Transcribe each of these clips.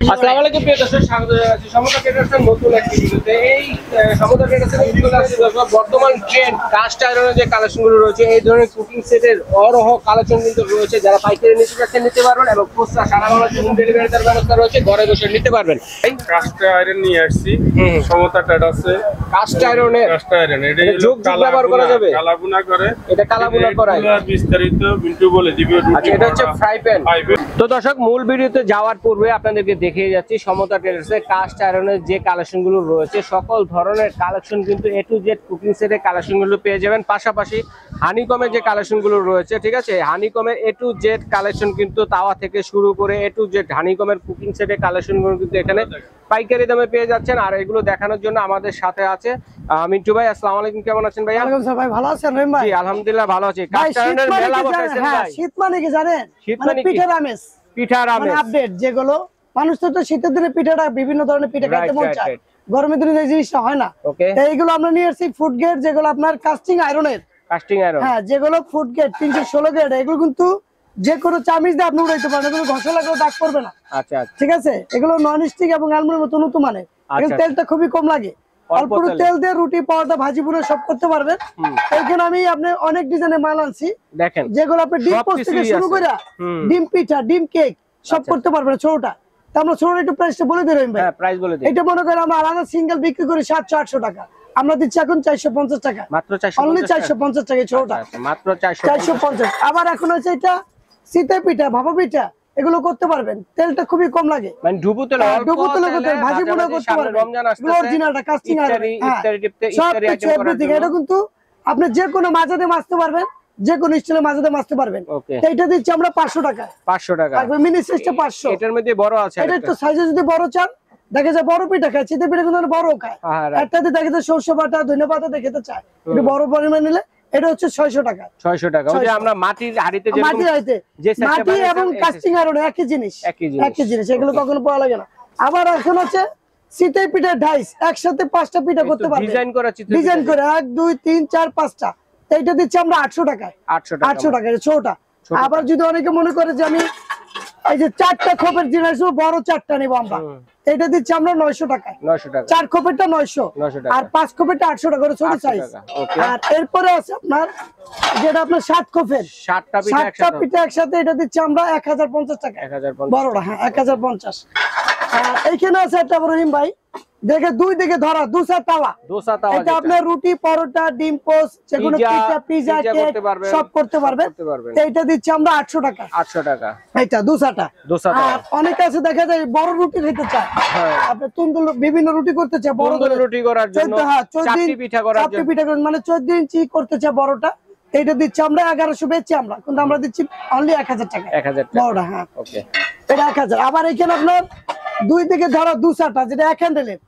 আসসালামু আলাইকুম প্রিয় দর্শক, স্বাগত জানাচ্ছি সমতা ট্রেডার্সের নতুন একটি ভিডিওতে। এই সমতা ট্রেডার্সের ভিডিওতে আছে দর্শক বর্তমান ট্রেন্ড কাস্ট আয়রনের যে কালেকশনগুলো রয়েছে, এই ধরনের কুকিং সেটের অরহ কালেকশন কিন্তু রয়েছে। যারা পাইকারি নিতে চাচ্ছেন নিতে পারবেন এবং খুচরা সারা বাংলাদেশে হোম ডেলিভারি দেওয়ার ব্যবস্থা রয়েছে, ঘরে বসে নিতে পারবেন। কাস্ট আয়রন নিয়ে আসছি সমতা ট্রেডার্সে। কাস্ট আয়রনের এটা যোগ ব্যবহার করা যাবে, কালাবুনা করে, এটা কালাবুনা করায় বিস্তারিত বিন্টু বলে দিবে। আচ্ছা, এটা হচ্ছে ফ্রাই প্যান। তো দর্শক, মূল ভিডিওতে যাওয়ার পূর্বে আপনাদেরকে দেখিয়ে যাচ্ছি সমতা ট্রেডার্সে কাস্ট আয়রনের যে কালেকশনগুলো রয়েছে, সকল ধরনের কালেকশন কিন্তু এ টু জেড কুকিং সেটের কালেকশনগুলো পেয়ে যাবেন। পাশাপাশি হানিকমের যে কালেকশনগুলো রয়েছে, ঠিক আছে, হানিকমের এ টু জেড কালেকশন কিন্তু তাওয়া থেকে শুরু করে এ টু জেড হানিকমের কুকিং সেটের কালেকশনগুলো কিন্তু এখানে পাইকারি দামে পেয়ে যাচ্ছেন। আর এগুলো দেখানোর জন্য আমাদের সাথে আছে মিন্টু ভাই। আসসালামু আলাইকুম, কেমন আছেন ভাই? ওয়ালাইকুম আসসালাম ভাই, ভালো আছেন রহিম ভাই? জি আলহামদুলিল্লাহ ভালো আছি। কাস্ট আয়রনের মেলা বসাইছেন ভাই। শীত মানে কি জানেন? শীত মানে মানে কি? পিঠার আমেজ, পিঠার আমেজ, মানে আপডেট যেগুলো মানুষ তো শীতের দিনে পিঠাটা বিভিন্ন ধরনের পিঠা খেতে মন চায়, গরমের দিনে এই জিনিসটা হয় না। এইগুলো আমরা নিয়ে আসছি ফুড গ্রেড, যেগুলো আপনার কাস্টিং আয়রনের। কাস্টিং আয়রন, হ্যাঁ, যেগুলো ফুড গ্রেড 316 গ্রেড, এগুলো কিন্তু যে কোনো চামিচ দিয়ে আপনি উড়াইতে পারেন, এগুলো ঘষা লাগলেও দাগ পড়বে না। আচ্ছা ঠিক আছে, এগুলো নন স্টিক এবং অ্যালুমিনিয়াম মতো উন্নত মানের। তেলটা খুবই কম লাগে, অল্প তেল দিয়ে রুটি পরোটা ভাজি পুরো সব করতে পারবেন। এইখানে আমি আপনি অনেক ডিজাইনের মাল আনছি দেখেন, যেগুলো আপনি ডিম পোস্ট থেকে শুরু করে ডিম পিঠা, ডিম কেক সব করতে পারবেন। ছোটটা তা আমরা ছোট একটু প্রাইসটা বলে দিই রহিম ভাই। প্রাইস বলে দিই। এটা মনে করেন আমরা আলাদা সিঙ্গেল বিক্রি করি 700-800 টাকা, আমরা দিচ্ছি এখন 450 টাকা, মাত্র 450 টাকা ছোটটা, মাত্র 450। আবার এখন হচ্ছে এটা শীতের পিঠা, ভাপা পিঠা, এগুলো করতে পারবেন। তেলটা খুবই কম লাগে, মানে ডুবো তেলে করতে ভাজি পোড়া করতে পারবেন। রমজান আসছে, অরিজিনালটা কাস্টিং আয়রন, ইফতারি টিপতে ইফতারি আইটেম করার জন্য। এটা কিন্তু আপনি যে কোনো মাঝাতে মাছতে পারবেন, যে কোনো স্টাইলে মাঝাতে মাছতে পারবেন। এটা দিচ্ছি আমরা 500 টাকা। 500 টাকা মিনি সাইজটা 500। এটার মধ্যে বড় আছে, এটা একটু সাইজে যদি বড় চান, দেখা যায় বড় পিঠা খায়, চিতে পিঠা কিন্তু বড় খায়। একটাতে দেখা যায় সরষে বাটা, ধনে পাতা দিয়ে খেতে চায়, একটু বড় পরিমাণ নিলে এটা হচ্ছে 600 টাকা। 600 টাকা। ওই যে আমরা মাটির হাড়িতে যে মাটি এবং কাস্টিং আয়রন একই জিনিস, এগুলো কখনো পাওয়া লাগে না। আবার এখন হচ্ছে শীতের পিঠা ডাইস, একসাথে 5টা পিঠা করতে পারবেন, ডিজাইন করে 1 2 3 4 5টা। এইটা দিচ্ছি আমরা 800 টাকায়। 800 টাকা ছোটটা। আবার যদি অনেকে মনে করে যে আমি এই যে 4টা খোপের জিনিস বড় 4টা নিব, আমরা এটা দিচ্ছি আমরা 900 টাকায়। 4 খোপেরটা 900 আর 5 খোপেরটা 800 টাকা করে ছোট সাইজ। আর এরপরে আছে আপনার যেটা আপনার 7 খোপের 7টা পিঠা একসাথে, এটা দিচ্ছি আমরা 1050 টাকা, বড়টা। হ্যাঁ, 1050। আর এইখানে আছে একটা রহিম ভাই, দেখে দুই দিকে ধরা দোসা তাওয়া, এটা আপনার রুটি পরোটা ডিম পোস্ট যেকোনো পিজা কেক সব করতে পারবেন। এইটা দিচ্ছি আমরা 800 টাকা। 800 টাকা এটা দোসাটা। আর অনেক আছে দেখা যায় বড় রুটি খেতে চায়, আপনি তুন্দুল বিভিন্ন রুটি করতে চায়, বড় রুটি করার জন্য, চাপটি পিঠা করার জন্য, মানে 14 ইঞ্চি করতে চায় বড়টা। এইটা দিচ্ছি আমরা 1100 বেচছি আমরা, কিন্তু আমরা দিচ্ছি অনলি 1000 টাকা বড়টা। হ্যাঁ, ওকে, এটা 1000। আবার এখানে আপনার দুই দিকে ধরা দুসাটা যেটা এক হ্যান্ডেলের,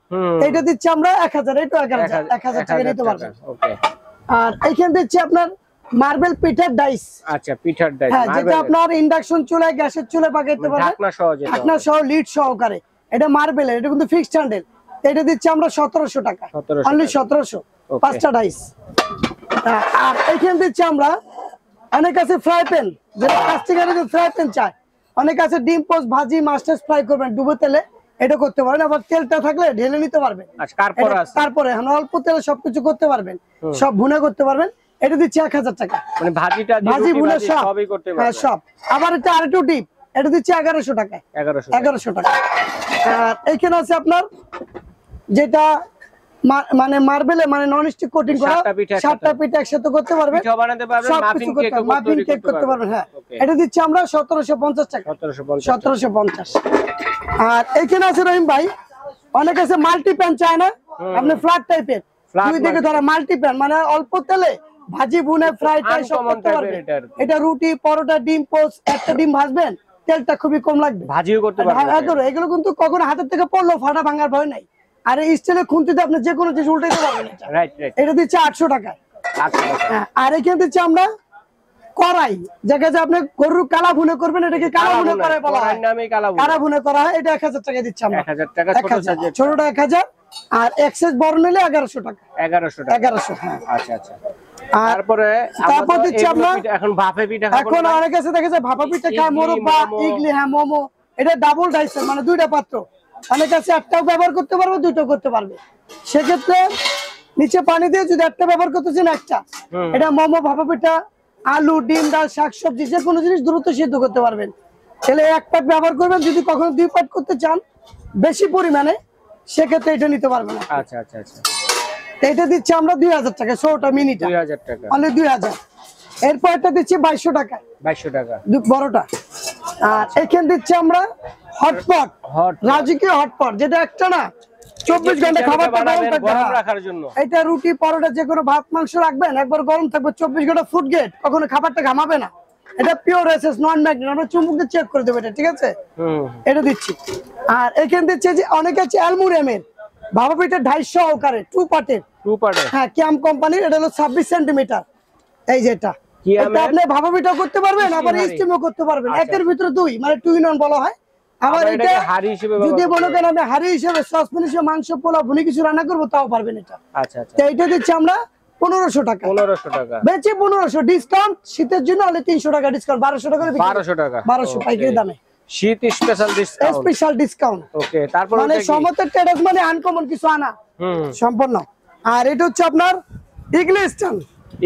এটা দিচ্ছি আমরা 1000, এটা 1000 টাকা নিতে পারবেন। আর এইখানে দিচ্ছি আপনার মার্বেল পিঠার ডাইস। আচ্ছা, পিঠার ডাইস, হ্যাঁ, যেটা আপনার ইন্ডাকশন চুলায় গ্যাসের চুলায় পাকাইতে পারবেন, ঢাকনা সহ লিড সহকারে। এটা মার্বেলের, এটা কিন্তু ফিক্সড হ্যান্ডেল। এটা দিচ্ছি আমরা 1700 টাকা, অনলি 1700, 5টা ডাইস। আর এইখানে দিচ্ছি আমরা অনেক আছে ফ্রাই প্যান, যেটা কাস্টিং আয়রনের ফ্রাই প্যান চায়। অনেক আছে ডিম পোস্ট ভাজি মাস্টার্স ফ্রাই করবেন ডুবো তেলে, এটা করতে পারেন। আবার তেলটা থাকলে ঢেলে নিতে পারবেন, তারপরে অল্প তেলে সবকিছু করতে পারবেন, সব ভুনা করতে পারবেন। এটা দিচ্ছি 1000 টাকা, মানে ভাজি ভুনা সবই করতে পারবেন, সব। আবার এটা আরেকটু ডিপ, এটা দিচ্ছি 1100 টাকা, 1100 টাকা। আর এইখানে আছে আপনার যেটা মানে মার্বেলে, মানে নন স্টিক কোটিং করা, 7টা পিঠা একসাথে করতে পারবেন, মাফিন কেক করতে পারবেন। হ্যাঁ, এটা দিচ্ছি আমরা 1750 টাকা, 1750। আর এইখানে আছে রহিম ভাই অনেক আছে মাল্টি প্যান চায় না, আপনি ফ্ল্যাট টাইপের, দুই দিকে ধরা মাল্টি প্যান, মানে অল্প তেলে ভাজি ভুনে ফ্রাই টাই সব করতে পারবেন। এটা রুটি পরোটা ডিম পোস্ট, একটা ডিম ভাজবেন, তেলটা খুবই কম লাগবে, ভাজিও করতে পারবেন। এগুলো কিন্তু কখনো হাতের থেকে পড়লো ফাটা ভাঙার ভয় নাই। আর এই স্টাইলে খুন্তিতে আপনি যে কোনো জিনিস উল্টাইতে পারবেন। এটা দিচ্ছে 800 টাকা। আর এখানে দিচ্ছি আমরা কড়াই, দেখা যায় আপনি গরুর কালা ভুনে করবেন, এটাকে কালা ভুনে করাই বলা হয়, কালা ভুনে করা হয়। এটা 1000 টাকা দিচ্ছি আমরা, 1000 টাকা ছোটটা 1000। আর এক্সেস বড় নিলে 1100 টাকা, 1100। হ্যাঁ, আচ্ছা আচ্ছা। তারপর দিচ্ছি আমরা এখন ভাপে পিঠা। এখন অনেক আছে দেখা যায় ভাপা পিঠা খায়, মোরব্বা, ইডলি, হ্যাঁ, মোমো, এটা ডাবল ডাইসের মানে দুইটা পাত্র, অনেক আছে একটাও ব্যবহার করতে পারবে, দুইটাও করতে পারবে। সেক্ষেত্রে নিচে পানি দিয়ে যদি একটা ব্যবহার করতেছেন একটা, এটা মোমো, ভাপা পিঠা, আলু, ডিম, ডাল, শাকসবজি যে কোনো জিনিস দ্রুত সিদ্ধ করতে পারবেন। তাহলে এক পাট ব্যবহার করবেন, যদি কখনো 2 পাট করতে চান বেশি পরিমাণে, সেক্ষেত্রে এটা নিতে পারবেন। আচ্ছা আচ্ছা আচ্ছা, এটা দিচ্ছি আমরা 2000 টাকা, 100টা মিনিটা 2000 টাকা, অনলি 2000। এরপর এটা দিচ্ছি 2200 টাকা, 2200 টাকা বড়টা। আর এখানে দিচ্ছি আমরা হটপট, রাজকীয় হটপট, যেটা একটা না 24 ঘন্টা খাবারটা গরম থাকবে রাখার জন্য। এটা রুটি, পরোটা, যে কোনো ভাত মাংস রাখবেন, একবার গরম থাকবে 24 ঘন্টা, ফুড গেট, কখনো খাবারটা ঘামাবে না। এটা পিওর এসএস, নন ম্যাগনেট, আমরা চুম্বক দিয়ে চেক করে দেব এটা, ঠিক আছে? এটা দিচ্ছি। আর এখানে দিচ্ছি যে অনেকে আছে অ্যালুমিনিয়ামের ভাপা পিঠা 250 সহকারে 2 পার্টের, হ্যাঁ ক্যাম কোম্পানির, এটা হলো 26 সেন্টিমিটার। এই যে এটা আপনি ভাপা পিঠাও করতে পারবেন, আবার স্টিমও করতে পারবেন, একের ভিতরে 2, মানে 2 ইন 1 বলা হয়। আবার এটা যদি মনে করেন আপনি হাড়ি হিসেবে, সসপ্যান হিসেবে মাংস, পোলাও, ভুনি কিছু রান্না করবো, তাও পারবেন এটা। আচ্ছা আচ্ছা, তো এটা দিচ্ছি আমরা 1500 টাকা, 1500 টাকা বেচে 1500, ডিসকাউন্ট শীতের জন্য হলে 300 টাকা ডিসকাউন্ট, 1200 টাকা, 1200 টাকা, 1200 পাইকারি দামে, শীত স্পেশাল ডিসকাউন্ট, স্পেশাল ডিসকাউন্ট। ওকে, তারপর মানে সমতের টেরাস মানে আনকমন কিছু আনা সম্পূর্ণ। আর এটা হচ্ছে আপনার ইগলি স্ট্যান্ড,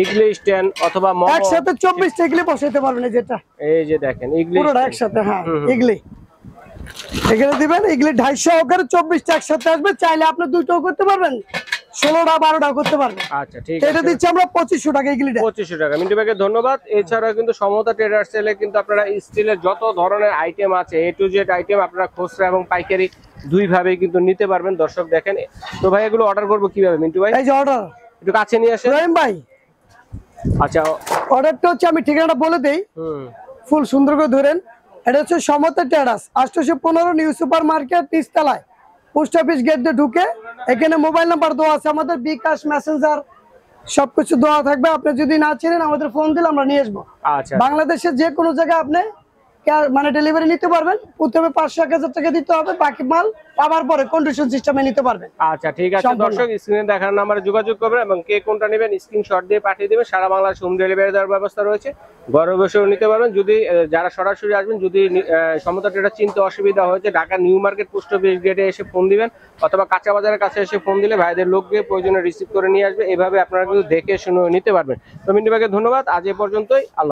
ইগলি স্ট্যান্ড অথবা মোমো, একসাথে 24 টা ইগলি বসাইতে পারবেন। যেটা এই যে দেখেন ইগলি পুরোটা একসাথে, হ্যাঁ ইগলি এখানে দিবেন, ইগলি 250 সহকারে 24 টা একসাথে আসবে। চাইলে আপনি দুইটাও করতে পারবেন, 16টা 12টাও করতে পারবেন। আচ্ছা ঠিক আছে, এটা দিচ্ছি আমরা 2500 টাকা ইগলিটা, 2500 টাকা। মিন্টু ভাইকে ধন্যবাদ। এছাড়া কিন্তু সমতা ট্রেডার্স সেলে কিন্তু আপনারা স্টিলের যত ধরনের আইটেম আছে, এ টু জেড আইটেম আপনারা খুচরা এবং পাইকারি দুই ভাবেই কিন্তু নিতে পারবেন। দর্শক দেখেন, তো ভাই এগুলো অর্ডার করব কিভাবে মিন্টু ভাই? এই যে অর্ডার, একটু কাছে নিয়ে আসেন রহিম ভাই। আচ্ছা, অর্ডারটা হচ্ছে, আমি ঠিকানাটা বলে দেই, ফুল সুন্দর করে ধরেন। এটা হচ্ছে সমতা টেরাস, 815 নিউ সুপার মার্কেট, নিচতলায়, পোস্ট অফিস গেট দিয়ে ঢুকে। এখানে মোবাইল নাম্বার দেওয়া আছে আমাদের, বিকাশ, মেসেঞ্জার সবকিছু দেওয়া থাকবে। আপনি যদি না চেনেন আমাদের ফোন দিলে আমরা নিয়ে আসবো। আচ্ছা, বাংলাদেশের যে কোনো জায়গায় আপনি মানে ডেলিভারি নিতে পারবেন। প্রথমে 500-1000 টাকা দিতে হবে, বাকি মাল পাওয়ার পরে কন্ডিশন সিস্টেমে নিতে পারবেন। আচ্ছা ঠিক আছে, দর্শক স্ক্রিনে দেখার নাম্বারে যোগাযোগ করবেন এবং কে কোনটা নেবেন স্ক্রিনশট দিয়ে পাঠিয়ে দিবেন। সারা বাংলাদেশ হোম ডেলিভারি দেওয়ার ব্যবস্থা রয়েছে, ঘরে বসেও নিতে পারবেন। যদি যারা সরাসরি আসবেন, যদি সমতা ট্রেডার চিনতে অসুবিধা হয়েছে, Dhaka new market post office গেটে এসে ফোন দিবেন, অথবা কাঁচা বাজারের কাছে এসে ফোন দিলে ভাইদের লোক গিয়ে প্রয়োজনে রিসিভ করে নিয়ে আসবে। এভাবে আপনারা কিন্তু দেখে শুনে নিতে পারবেন। তো মিন্টু ভাইকে ধন্যবাদ, আজ এ পর্যন্তই, আল্লাহ।